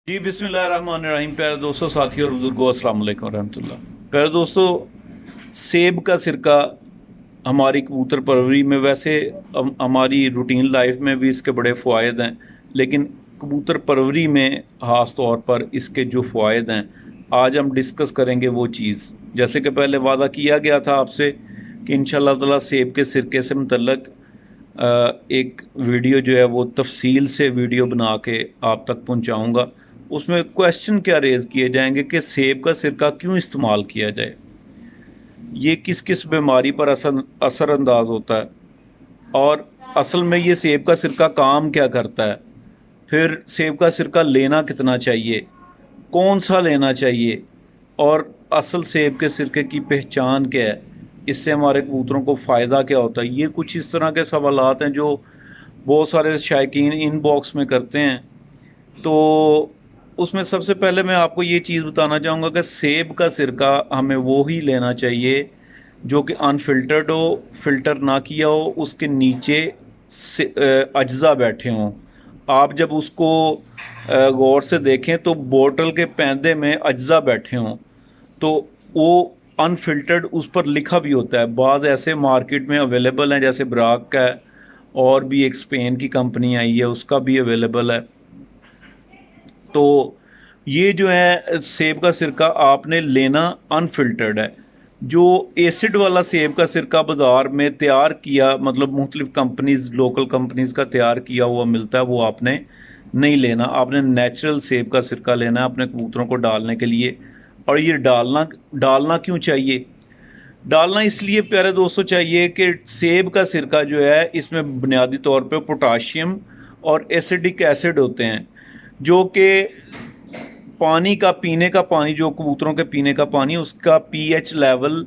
जी बिस्मिल्लाहिर्रहमानिर्रहीम। प्यारे दोस्तों, साथियों और बुजुर्गों, अस्सलाम वालेकुम रहमतुल्लाह। प्यारे दोस्तों, सेब का सिरका हमारी कबूतर परवरी में वैसे हमारी रूटीन लाइफ में भी इसके बड़े फ़वाद हैं, लेकिन कबूतर परवरी में ख़ास तौर पर इसके जो फ़वाद हैं आज हम डिस्कस करेंगे वो चीज़। जैसे कि पहले वादा किया गया था आपसे कि इंशाअल्लाह ताला सेब के सिरके से मुतल्लक एक वीडियो जो है वो तफसील से वीडियो बना के आप तक पहुंचाऊंगा। उसमें क्वेश्चन क्या रेज़ किए जाएंगे कि सेब का सिरका क्यों इस्तेमाल किया जाए, ये किस किस बीमारी पर असरअंदाज होता है, और असल में ये सेब का सिरका काम क्या करता है, फिर सेब का सिरका लेना कितना चाहिए, कौन सा लेना चाहिए, और असल सेब के सिरके की पहचान क्या है, इससे हमारे कबूतरों को फ़ायदा क्या होता है। ये कुछ इस तरह के सवालात हैं जो बहुत सारे शायकीन इनबॉक्स में करते हैं। तो उसमें सबसे पहले मैं आपको ये चीज़ बताना चाहूँगा कि सेब का सिरका हमें वो ही लेना चाहिए जो कि अनफिल्टर्ड हो, फ़िल्टर ना किया हो, उसके नीचे से अज्जा बैठे हों। आप जब उसको गौर से देखें तो बोतल के पैंदे में अज्जा बैठे हों, तो वो अनफिल्टर्ड उस पर लिखा भी होता है। बाद ऐसे मार्केट में अवेलेबल हैं, जैसे ब्राक का है, और भी एक स्पेन की कंपनी आई है उसका भी अवेलेबल है। तो ये जो है सेब का सिरका आपने लेना अनफिल्टर्ड है। जो एसिड वाला सेब का सिरका बाज़ार में तैयार किया, मतलब मुख्तलिफ कंपनीज, लोकल कंपनीज का तैयार किया हुआ मिलता है, वो आपने नहीं लेना। आपने नेचुरल सेब का सिरका लेना है अपने कबूतरों को डालने के लिए। और ये डालना डालना क्यों चाहिए? डालना इसलिए प्यारे दोस्तों चाहिए कि सेब का सिरका जो है इसमें बुनियादी तौर पे पोटाशियम और एसिडिक एसिड होते हैं, जो कि पानी का, पीने का पानी, जो कबूतरों के पीने का पानी, उसका पीएच लेवल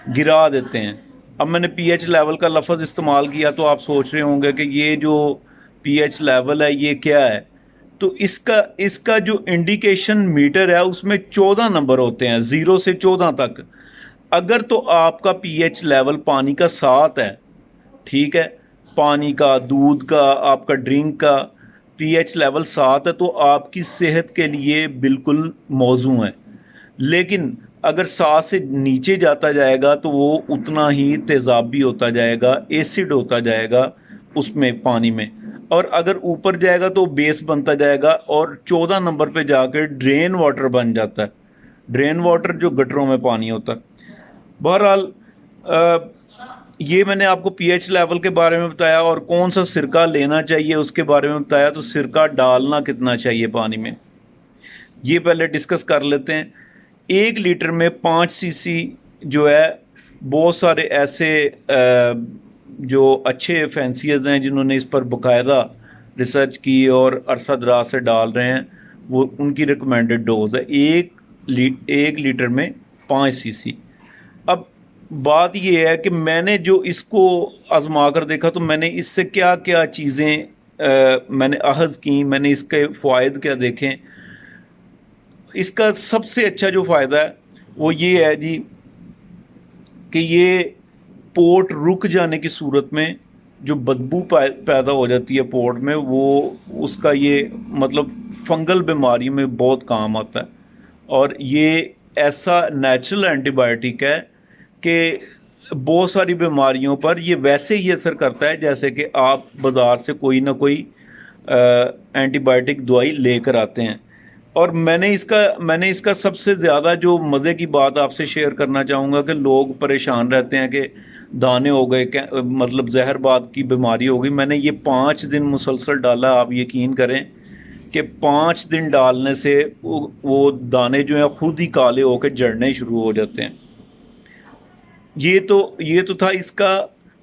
गिरा देते हैं। अब मैंने पीएच लेवल का लफ्ज़ इस्तेमाल किया तो आप सोच रहे होंगे कि ये जो पीएच लेवल है ये क्या है। तो इसका इसका जो इंडिकेशन मीटर है उसमें 14 नंबर होते हैं, 0 से 14 तक। अगर तो आपका पीएच लेवल पानी का 7 है, ठीक है, पानी का, दूध का, आपका ड्रिंक का पीएच लेवल 7 है, तो आपकी सेहत के लिए बिल्कुल मौजू है। लेकिन अगर 7 से नीचे जाता जाएगा तो वो उतना ही तेज़ाबी होता जाएगा, एसिड होता जाएगा उसमें, पानी में। और अगर ऊपर जाएगा तो बेस बनता जाएगा और 14 नंबर पे जाकर ड्रेन वाटर बन जाता है। ड्रेन वाटर जो गटरों में पानी होता है। बहरहाल ये मैंने आपको पीएच लेवल के बारे में बताया, और कौन सा सिरका लेना चाहिए उसके बारे में बताया। तो सिरका डालना कितना चाहिए पानी में, ये पहले डिस्कस कर लेते हैं। 1 लीटर में 5 सीसी जो है, बहुत सारे ऐसे जो अच्छे फैंसीज हैं जिन्होंने इस पर बाकायदा रिसर्च की और अरसा दराज से डाल रहे हैं, वो उनकी रिकमेंडेड डोज है 1 लीटर में 5 सीसी। अब बात ये है कि मैंने जो इसको आजमा कर देखा तो मैंने इससे क्या क्या चीज़ें मैंने अहज़ की, मैंने इसके फ़ायदे क्या देखें। इसका सबसे अच्छा जो फ़ायदा है वो ये है जी कि ये पोर्ट रुक जाने की सूरत में जो बदबू पैदा हो जाती है पोर्ट में, वो उसका ये मतलब फंगल बीमारी में बहुत काम आता है। और ये ऐसा नेचुरल एंटीबायोटिक है कि बहुत सारी बीमारियों पर ये वैसे ही असर करता है जैसे कि आप बाज़ार से कोई ना कोई एंटीबायोटिक दवाई लेकर आते हैं। और मैंने इसका सबसे ज़्यादा जो मज़े की बात आपसे शेयर करना चाहूँगा कि लोग परेशान रहते हैं कि दाने हो गए, मतलब जहरबाद की बीमारी हो गई। मैंने ये 5 दिन मुसलसल डाला, आप यकीन करें कि 5 दिन डालने से वो दाने जो हैं खुद ही काले होकर जड़ने शुरू हो जाते हैं। ये तो था इसका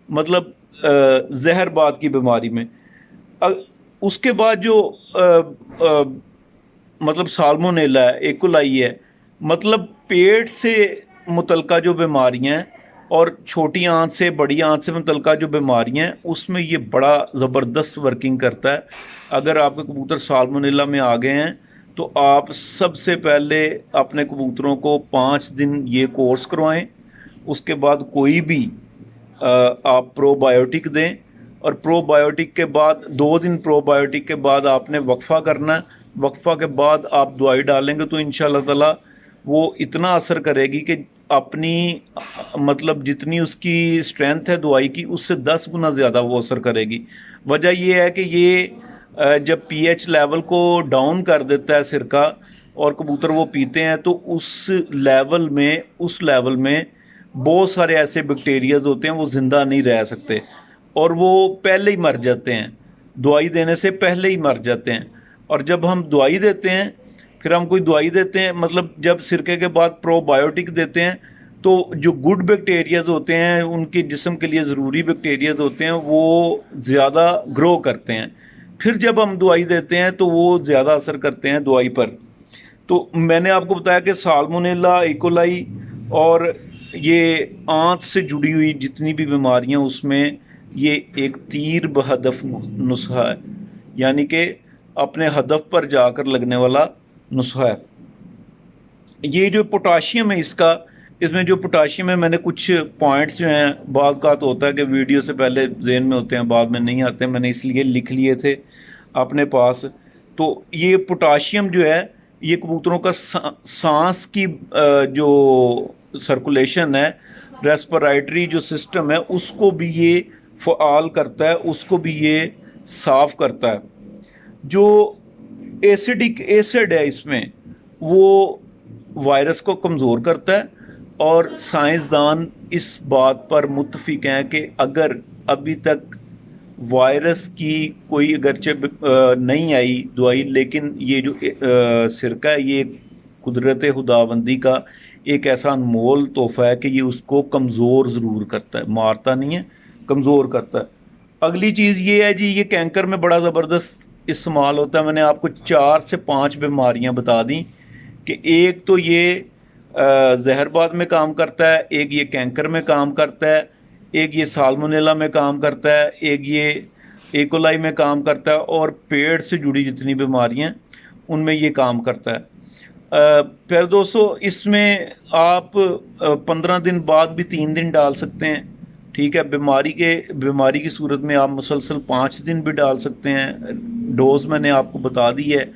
मतलब जहरबाद की बीमारी में। उसके बाद जो मतलब साल्मोनेला है, एकोलाई है, मतलब पेट से मुतलका जो बीमारियां हैं और छोटी आंत से बड़ी आंत से मुतलका जो बीमारियां हैं, उसमें ये बड़ा ज़बरदस्त वर्किंग करता है। अगर आपके कबूतर साल्मोनेला में आ गए हैं तो आप सबसे पहले अपने कबूतरों को 5 दिन ये कोर्स करवाएं। उसके बाद कोई भी आप प्रोबायोटिक दें, और प्रोबायोटिक के बाद 2 दिन प्रोबायोटिक के बाद आपने वक्फा करना है। वक्फा के बाद आप दवाई डालेंगे तो इंशाल्लाह ताला वो इतना असर करेगी कि अपनी मतलब जितनी उसकी स्ट्रेंथ है दवाई की उससे 10 गुना ज़्यादा वो असर करेगी। वजह ये है कि ये जब पीएच लेवल को डाउन कर देता है सिरका और कबूतर वो पीते हैं तो उस लेवल में बहुत सारे ऐसे बैक्टीरियाज होते हैं वो ज़िंदा नहीं रह सकते और वो पहले ही मर जाते हैं, दवाई देने से पहले ही मर जाते हैं। और जब हम दवाई देते हैं, फिर हम कोई दवाई देते हैं, मतलब जब सिरके के बाद प्रोबायोटिक देते हैं तो जो गुड बैक्टीरियाज होते हैं, उनके जिस्म के लिए ज़रूरी बैक्टीरियाज होते हैं, वो ज़्यादा ग्रो करते हैं। फिर जब हम दवाई देते हैं तो वो ज़्यादा असर करते हैं दवाई पर। तो मैंने आपको बताया कि साल्मोनेला, इकोलाई और ये आंत से जुड़ी हुई जितनी भी बीमारियां, उसमें ये एक तीर बहदफ नुस्खा है, यानी कि अपने हदफ पर जाकर लगने वाला नुस्खा है। ये जो पोटाशियम है इसमें जो पोटाशियम है, मैंने कुछ पॉइंट्स जो हैं, बाज़ का तो होता है कि वीडियो से पहले ज़हन में होते हैं, बाद में नहीं आते, मैंने इसलिए लिख लिए थे अपने पास। तो ये पोटाशियम जो है ये कबूतरों का सांस की जो सर्कुलेशन है, रेस्पिरेटरी जो सिस्टम है, उसको भी ये फ़आल करता है, उसको भी ये साफ़ करता है। जो एसिडिक एसिड है इसमें, वो वायरस को कमज़ोर करता है और साइंसदान इस बात पर मुत्तफिक हैं कि अगर अभी तक वायरस की कोई अगरचे नहीं आई दवाई, लेकिन ये जो सिरका है ये कुदरत खुदाबंदी का एक ऐसा अनमोल तोहफ़ा है कि ये उसको कमज़ोर ज़रूर करता है, मारता नहीं है, कमज़ोर करता है। अगली चीज़ ये है जी, ये कैंकर में बड़ा ज़बरदस्त इस्तेमाल होता है। मैंने आपको 4 से 5 बीमारियां बता दी कि एक तो ये जहरबाद में काम करता है, एक ये कैंकर में काम करता है, एक ये साल्मोनेला में काम करता है, एक ये एकोलाई में काम करता है, और पेट से जुड़ी जितनी बीमारियां उनमें ये काम करता है। फिर दोस्तों इसमें आप 15 दिन बाद भी 3 दिन डाल सकते हैं, ठीक है। बीमारी की सूरत में आप मुसलसल 5 दिन भी डाल सकते हैं। डोज मैंने आपको बता दी है,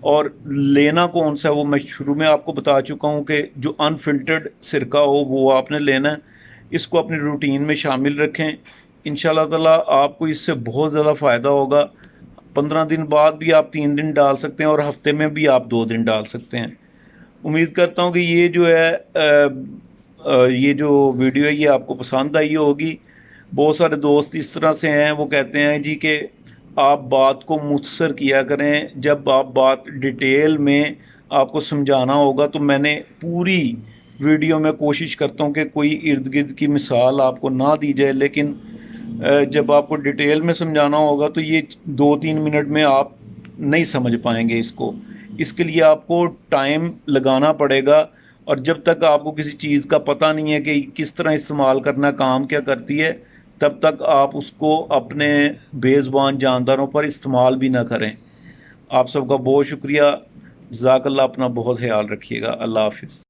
और लेना कौन सा है वो मैं शुरू में आपको बता चुका हूँ कि जो अनफिल्टर्ड सिरका हो वो आपने लेना है। इसको अपनी रूटीन में शामिल रखें, इंशाल्लाह ताला आपको इससे बहुत ज़्यादा फ़ायदा होगा। 15 दिन बाद भी आप 3 दिन डाल सकते हैं और हफ्ते में भी आप 2 दिन डाल सकते हैं। उम्मीद करता हूँ कि ये जो है ये जो वीडियो है ये आपको पसंद आई होगी। बहुत सारे दोस्त इस तरह से हैं, वो कहते हैं जी कि आप बात को मुख्तसर किया करें, जब आप बात डिटेल में आपको समझाना होगा तो मैंने पूरी वीडियो में कोशिश करता हूँ कि कोई इर्द गिर्द की मिसाल आपको ना दी जाए, लेकिन जब आपको डिटेल में समझाना होगा तो ये 2-3 मिनट में आप नहीं समझ पाएंगे इसको। इसके लिए आपको टाइम लगाना पड़ेगा, और जब तक आपको किसी चीज़ का पता नहीं है कि किस तरह इस्तेमाल करना, काम क्या करती है, तब तक आप उसको अपने बेज़ुबान जानदारों पर इस्तेमाल भी ना करें। आप सबका बहुत शुक्रिया, जज़ाकल्लाह। अपना बहुत ख्याल रखिएगा। अल्लाह हाफ़िज़।